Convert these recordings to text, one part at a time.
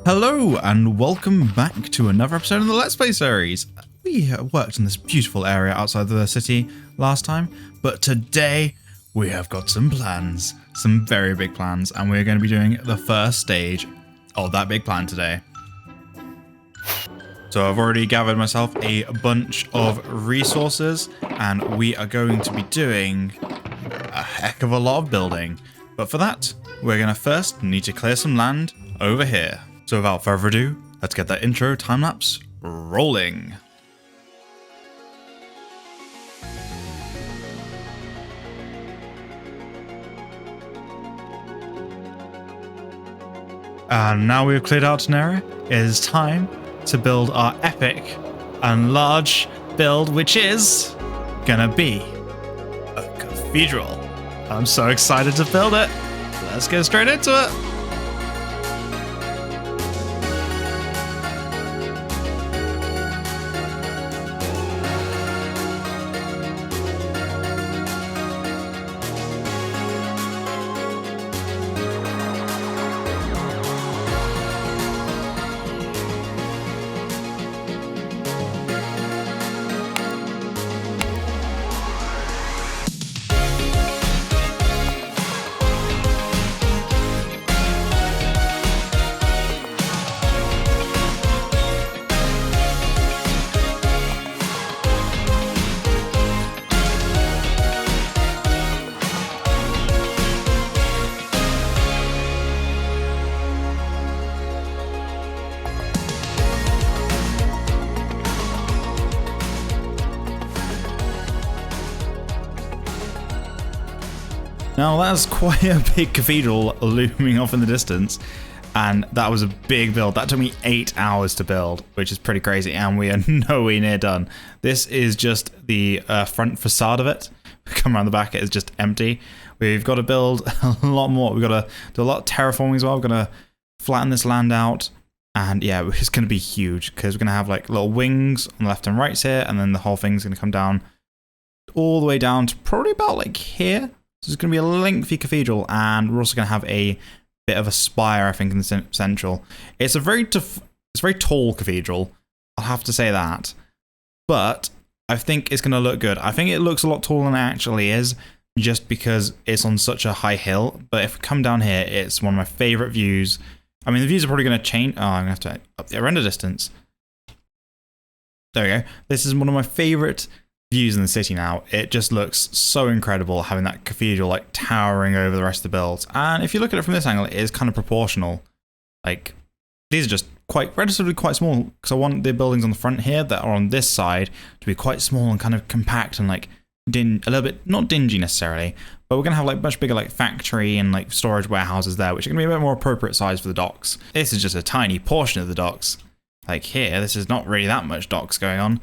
Hello and welcome back to another episode of the Let's Play series. We worked in this beautiful area outside the city last time, but today we have got some plans, some very big plans, and we're going to be doing the first stage of that big plan today. So I've already gathered myself a bunch of resources and we are going to be doing a heck of a lot of building. But for that, we're going to first need to clear some land over here. So without further ado, let's get that intro time-lapse rolling. And now we've cleared out an area, it is time to build our epic and large build, which is gonna be a cathedral. I'm so excited to build it. Let's get straight into it. Now that's quite a big cathedral looming off in the distance, and that was a big build. That took me 8 hours to build, which is pretty crazy, and we are nowhere near done. This is just the front facade of it. Come around the back, it is just empty. We've got to build a lot more. We've got to do a lot of terraforming as well. We're going to flatten this land out, and yeah, it's going to be huge because we're going to have like little wings on the left and right here, and then the whole thing's going to come down all the way down to probably about like here. So it's going to be a lengthy cathedral, and we're also going to have a bit of a spire, I think, in the central. It's a very tall cathedral, I'll have to say that. But I think it's going to look good. I think it looks a lot taller than it actually is, just because it's on such a high hill. But if we come down here, it's one of my favourite views. I mean, the views are probably going to change. Oh, I'm going to have to up the render distance. There we go. This is one of my favourite views in the city now. It just looks so incredible having that cathedral like towering over the rest of the builds. And if you look at it from this angle, it is kind of proportional. Like, these are just relatively quite small, because I want the buildings on the front here that are on this side to be quite small and kind of compact and like a little bit, not dingy necessarily, but we're gonna have like much bigger like factory and like storage warehouses there, which are gonna be a bit more appropriate size for the docks. This is just a tiny portion of the docks. Like here, this is not really that much docks going on.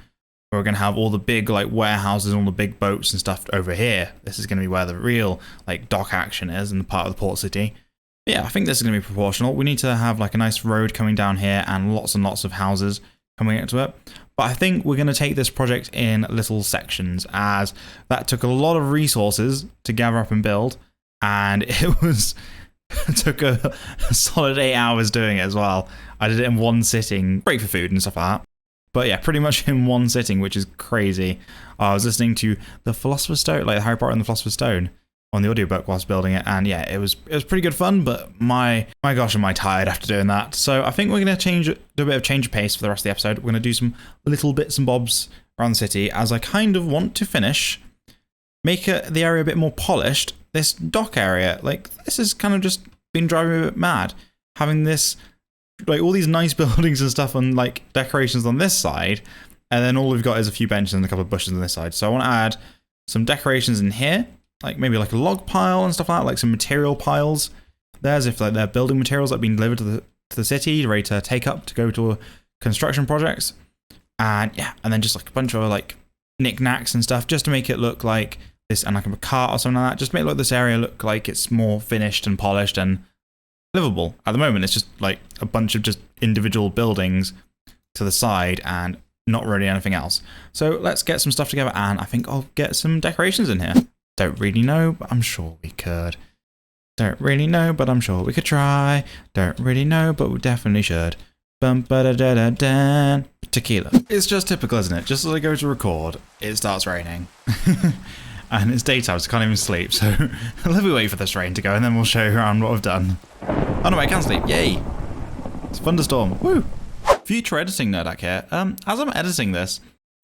We're going to have all the big like warehouses and all the big boats and stuff over here. This is going to be where the real like dock action is in the part of the port city. But yeah, I think this is going to be proportional. We need to have like a nice road coming down here and lots of houses coming into it. But I think we're going to take this project in little sections, as that took a lot of resources to gather up and build, and it took a solid 8 hours doing it as well. I did it in one sitting, break for food and stuff like that. But yeah, pretty much in one sitting, which is crazy. I was listening to the Philosopher's Stone, like Harry Potter and the Philosopher's Stone, on the audiobook whilst building it, and yeah, it was pretty good fun. But my gosh, am I tired after doing that? So I think we're gonna do a bit of change of pace for the rest of the episode. We're gonna do some little bits and bobs around the city, as I kind of want to make the area a bit more polished. This dock area, like this has kind of just been driving me a bit mad, having this. Like all these nice buildings and stuff and like decorations on this side, and then all we've got is a few benches and a couple of bushes on this side. So I want to add some decorations in here, like maybe like a log pile and stuff like that, like some material piles. There's if like they're building materials that have been delivered to the city, ready to take up to go to construction projects. And yeah, and then just like a bunch of like knickknacks and stuff, just to make it look like this, and like a cart or something like that, just to make like this area look like it's more finished and polished and livable. At the moment, it's just like a bunch of just individual buildings to the side and not really anything else. So let's get some stuff together, and I think I'll get some decorations in here. Don't really know, but I'm sure we could. Don't really know, but I'm sure we could try. Don't really know, but we definitely should. Bum ba da da da da. Tequila. It's just typical, isn't it? Just as I go to record, it starts raining. And it's daytime, so I can't even sleep. So let me wait for this rain to go, and then we'll show you around what I've done. Oh no, I can sleep. Yay! It's a thunderstorm. Woo! Future editing nerdac here. As I'm editing this,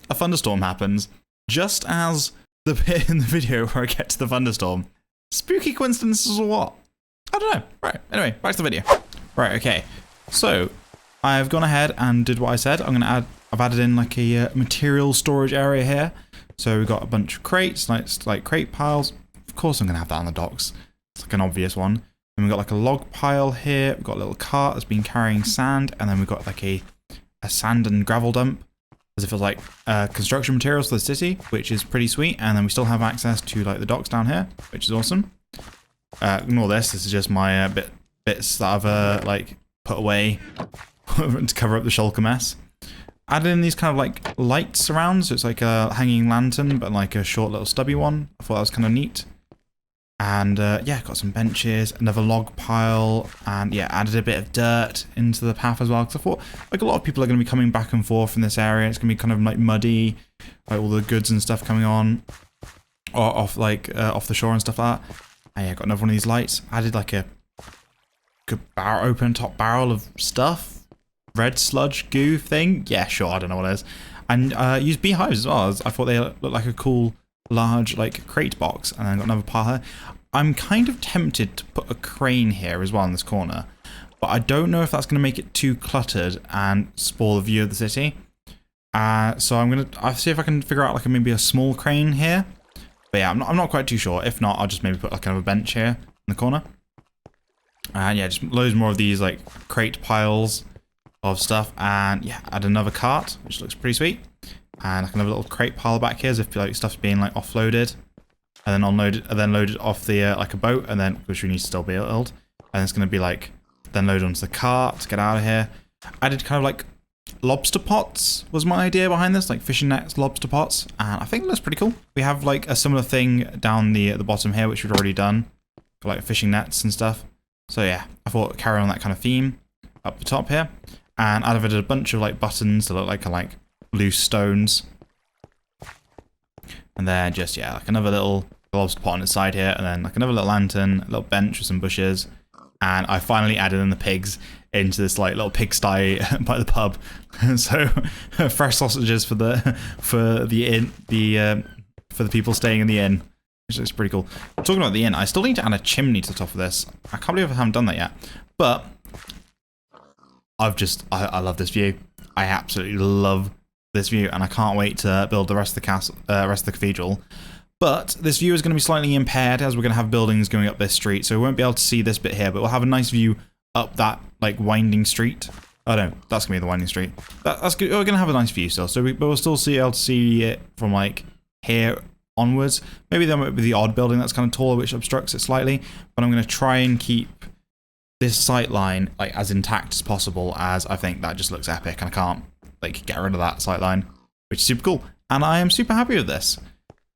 a thunderstorm happens just as the bit in the video where I get to the thunderstorm. Spooky coincidences or what? I don't know. Right, anyway, back to the video. Right, okay. So, I've gone ahead and did what I said. I've added in like a material storage area here. So we've got a bunch of crates, like crate piles. Of course I'm going to have that on the docks. It's like an obvious one. And we've got like a log pile here. We've got a little cart that's been carrying sand. And then we've got like a sand and gravel dump. As if it's like construction materials for the city, which is pretty sweet. And then we still have access to like the docks down here, which is awesome. Ignore this. This is just my bits that I've like put away to cover up the shulker mess. Added in these kind of like lights around, so it's like a hanging lantern, but like a short little stubby one. I thought that was kind of neat. And yeah, got some benches, another log pile, and yeah, added a bit of dirt into the path as well. Because I thought like a lot of people are going to be coming back and forth in this area. It's going to be kind of like muddy, like all the goods and stuff coming on, or off the shore and stuff like that. And yeah, got another one of these lights. Added like a good open top barrel of stuff. Red sludge goo thing? Yeah, sure, I don't know what it is. And used beehives as well. I thought they looked like a cool, large, like, crate box. And then got another pile here. I'm kind of tempted to put a crane here as well in this corner. But I don't know if that's going to make it too cluttered and spoil the view of the city. So I'll see if I can figure out, like, maybe a small crane here. But yeah, I'm not quite too sure. If not, I'll just maybe put, like, kind of a bench here in the corner. And yeah, just loads more of these, like, crate piles of stuff, and yeah, add another cart, which looks pretty sweet, and like another little crate pile back here, as if like stuff's being like offloaded, and then loaded off the like a boat, and then which we need to still build, and it's going to be like then loaded onto the cart to get out of here. Added kind of like lobster pots was my idea behind this, like fishing nets, lobster pots, and I think that's pretty cool. We have like a similar thing down the bottom here, which we've already done, for, like fishing nets and stuff. So yeah, I thought carry on that kind of theme up the top here. And I've added a bunch of like buttons that look like loose stones. And then just, yeah, like another little lobster pot on its side here. And then like another little lantern, a little bench with some bushes. And I finally added in the pigs into this like little pigsty by the pub. So fresh sausages for the people staying in the inn, which looks pretty cool. Talking about the inn, I still need to add a chimney to the top of this. I can't believe I haven't done that yet. But I love this view. I absolutely love this view, and I can't wait to build the rest of the castle, rest of the cathedral. But this view is going to be slightly impaired, as we're going to have buildings going up this street, so we won't be able to see this bit here, but we'll have a nice view up that like winding street. Oh no, that's going to be the winding street. That's good. We're going to have a nice view still, so but we'll still be able to see it from like here onwards. Maybe there might be the odd building that's kind of taller, which obstructs it slightly, but I'm going to try and keep this sight line like as intact as possible, as I think that just looks epic, and I can't like get rid of that sight line, which is super cool. And I am super happy with this.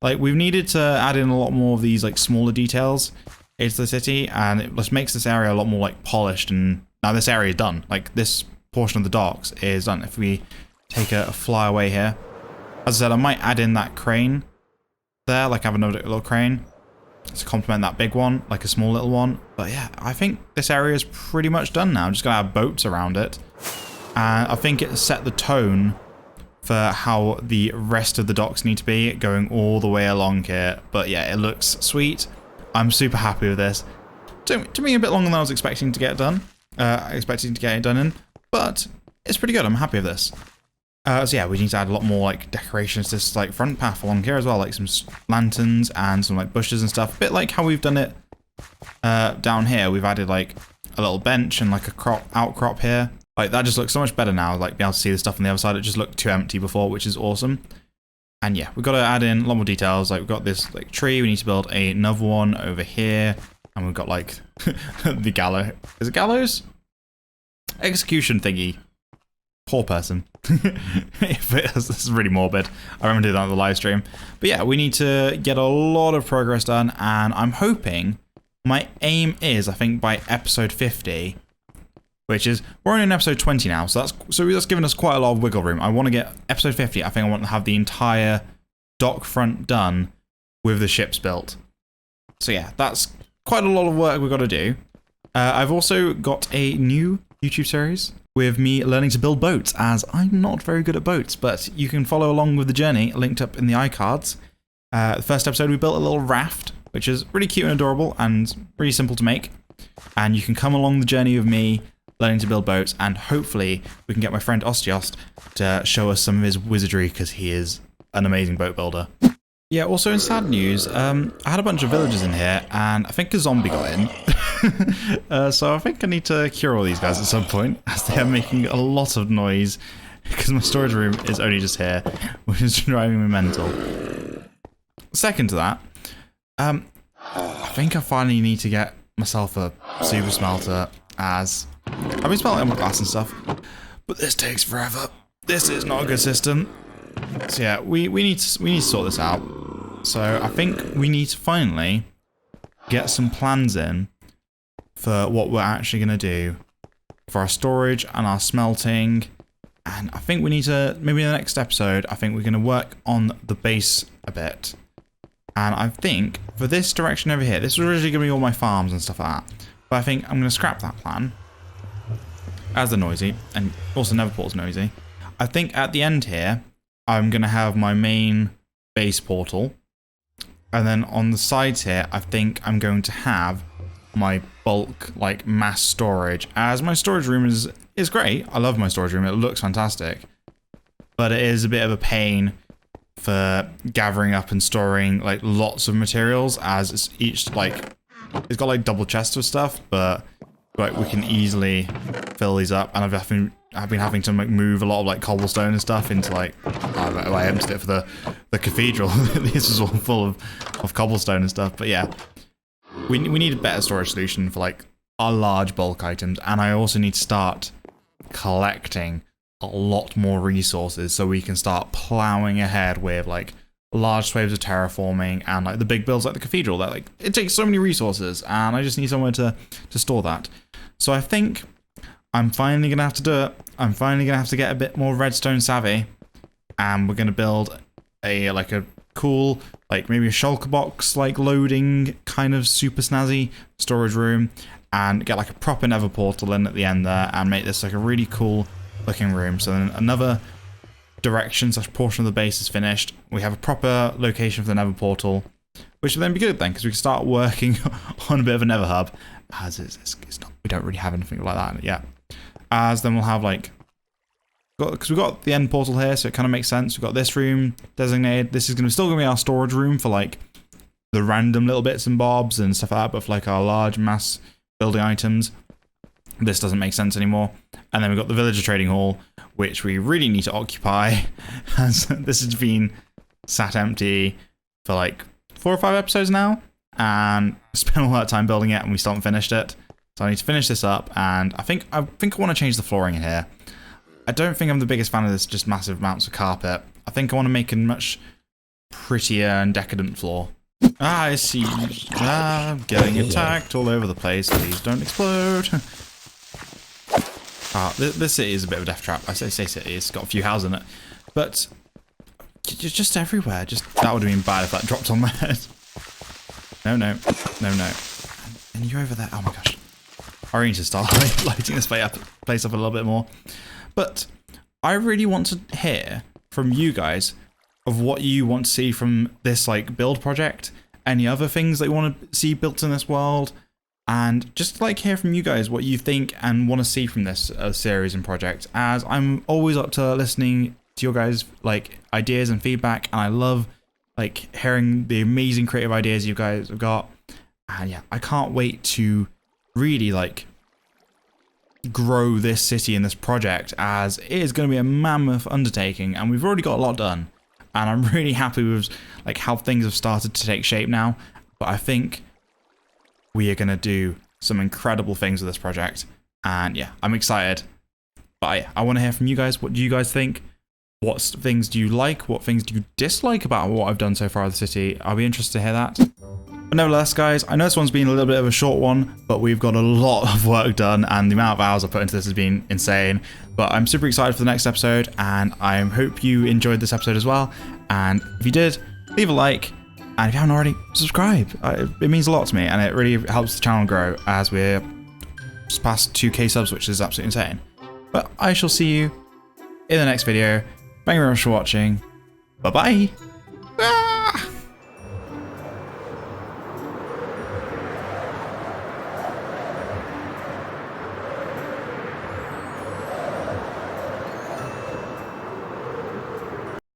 Like, we've needed to add in a lot more of these like smaller details into the city, and it just makes this area a lot more like polished. And now this area is done. Like, this portion of the docks is done. If we take a fly away here, as I said, I might add in that crane there, like have another little crane to complement that big one, like a small little one. But yeah, I think this area is pretty much done now. I'm just gonna have boats around it, and I think it set the tone for how the rest of the docks need to be, going all the way along here. But yeah, it looks sweet. I'm super happy with this. Took me a bit longer than I was expecting to get it done. In, but it's pretty good. I'm happy with this. So yeah, we need to add a lot more like decorations to this like front path along here as well, like some lanterns and some like bushes and stuff. A bit like how we've done it down here. We've added like a little bench and like a outcrop here. Like, that just looks so much better now. Like, being able to see the stuff on the other side, it just looked too empty before, which is awesome. And yeah, we've got to add in a lot more details. Like, we've got this like tree. We need to build another one over here, and we've got like the gallows. Is it gallows? Execution thingy. Poor person. This is really morbid. I remember doing that on the live stream. But yeah, we need to get a lot of progress done, and I'm hoping my aim is, I think, by episode 50, which is, we're only in episode 20 now, so that's given us quite a lot of wiggle room. I want to get episode 50, I think I want to have the entire dock front done with the ships built. So yeah, that's quite a lot of work we've got to do. I've also got a new YouTube series with me learning to build boats, as I'm not very good at boats, but you can follow along with the journey linked up in the iCards. The first episode we built a little raft, which is really cute and adorable and really simple to make. And you can come along the journey with me learning to build boats, and hopefully we can get my friend Ostiost to show us some of his wizardry, because he is an amazing boat builder. Yeah, also in sad news, I had a bunch of villagers in here, and I think a zombie got in. So I think I need to cure all these guys at some point, as they are making a lot of noise, because my storage room is only just here, which is driving me mental. Second to that, I think I finally need to get myself a super smelter, as I've been smelting my glass and stuff, but this takes forever. This is not a good system. So yeah, we need to sort this out. So I think we need to finally get some plans in for what we're actually going to do for our storage and our smelting. And I think we need to, maybe in the next episode, I think we're going to work on the base a bit. And I think for this direction over here, this was originally going to be all my farms and stuff like that. But I think I'm going to scrap that plan, as they're noisy, and also Neverport's noisy. I think at the end here, I'm going to have my main base portal. And then on the sides here, I think I'm going to have my bulk, like, mass storage. As my storage room is great. I love my storage room. It looks fantastic. But it is a bit of a pain for gathering up and storing, like, lots of materials, as it's each, like, it's got, like, double chests of stuff, but, like, we can easily fill these up. And I've been having to, like, move a lot of, like, cobblestone and stuff into, like, I emptied it for the cathedral. This is all full of cobblestone and stuff. But yeah, we need a better storage solution for, like, our large bulk items. And I also need to start collecting a lot more resources so we can start plowing ahead with, like, large swathes of terraforming and, like, the big builds like the cathedral. That, like, it takes so many resources, and I just need somewhere to store that. So I think I'm finally going to have to do it. I'm finally going to have to get a bit more redstone savvy, and we're going to build a cool, like, maybe a shulker box, like, loading kind of super snazzy storage room, and get, like, a proper nether portal in at the end there, and make this, like, a really cool looking room. So then another direction / portion of the base is finished. We have a proper location for the nether portal, which will then be good then, because we can start working on a bit of a nether hub, as it's not, we don't really have anything like that yet. As then we'll have, like, because we've got the end portal here, so it kind of makes sense. We've got this room designated. This is still going to be our storage room for, like, the random little bits and bobs and stuff like that, but for, like, our large mass building items, this doesn't make sense anymore. And then we've got the villager trading hall, which we really need to occupy, as this has been sat empty for, like, 4 or 5 episodes now, and spent all that time building it, and we still haven't finished it. So I need to finish this up, and I think I want to change the flooring in here. I don't think I'm the biggest fan of this just massive amounts of carpet. I think I want to make a much prettier and decadent floor. Ah, I see. I'm getting attacked all over the place. Please don't explode. This city is a bit of a death trap. I say city, it's got a few houses in it. But just everywhere. That would have been bad if that dropped on my head. No. And you're over there. Oh my gosh. I need to start lighting this place up a little bit more. But I really want to hear from you guys of what you want to see from this, like, build project. Any other things that you want to see built in this world. And just, like, hear from you guys what you think and want to see from this series and project. As I'm always up to listening to your guys, like, ideas and feedback. And I love, like, hearing the amazing creative ideas you guys have got. And yeah, I can't wait to really, like, grow this city and this project, as it is going to be a mammoth undertaking, and we've already got a lot done, and I'm really happy with, like, how things have started to take shape now. But I think we are going to do some incredible things with this project, and yeah, I'm excited. But I want to hear from you guys. What do you guys think? What things do you like? What things do you dislike about what I've done so far with the city? I'll be interested to hear that. But nevertheless, guys, I know this one's been a little bit of a short one, but we've got a lot of work done, and the amount of hours I put into this has been insane. But I'm super excited for the next episode, and I hope you enjoyed this episode as well. And if you did, leave a like, and if you haven't already, subscribe. It means a lot to me, and it really helps the channel grow as we're just past 2k subs, which is absolutely insane. But I shall see you in the next video. Thank you very much for watching. Bye-bye.